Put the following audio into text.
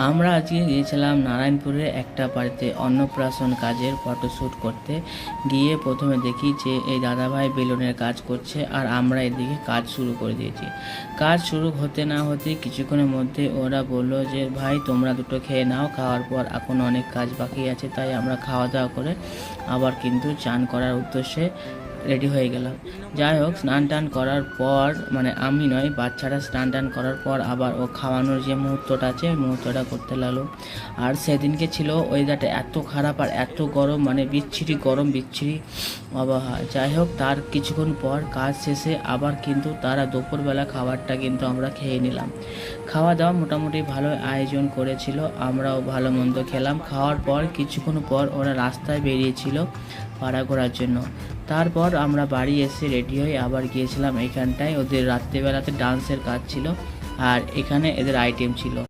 আমরা আজকে গিয়েছিলাম নারায়ণপুরে একটা বাড়িতে অন্নপ্রাশন কাজের ফটোশ্যুট করতে। গিয়ে প্রথমে দেখি যে এই দাদাভাই বেলুনের কাজ করছে আর আমরা এদিকে কাজ শুরু করে দিয়েছি। কাজ শুরু হতে না হতে কিছুক্ষণের মধ্যে ওরা বললো যে ভাই তোমরা দুটো খেয়ে নাও, খাওয়ার পর এখন অনেক কাজ বাকি আছে। তাই আমরা খাওয়া দাওয়া করে আবার কিন্তু চান করার উদ্দেশ্যে রেডি হয়ে গেলাম। যাই হোক, স্নান টান করার পর, মানে আমি নয়, বাচ্চারা স্নান টান করার পর আবার ও খাওয়ানোর যে মুহূর্তটা আছে ওই মুহূর্তটা করতে লাগলো। আর সেদিনকে ছিল ওয়েদারটা এত খারাপ আর এত গরম, মানে বিচ্ছিরি গরম, বিচ্ছিরি আবহাওয়া। যাই হোক, তার কিছুক্ষণ পর কাজ শেষে আবার কিন্তু তারা দুপুরবেলা খাবারটা কিন্তু আমরা খেয়ে নিলাম। খাওয়া দাওয়া মোটামুটি ভালো আয়োজন করেছিল, আমরাও ভালো মন্দ খেলাম। খাওয়ার পর কিছুক্ষণ পর ওরা রাস্তায় বেরিয়েছিল পাড়া ঘোরার জন্য। তারপর আমরা বাড়ি এসে রেডি হয়ে আবার গিয়েছিলাম এখানটায়। ওদের রাত্রেবেলাতে ডান্সের কাজ ছিল আর এখানে এদের আইটেম ছিল।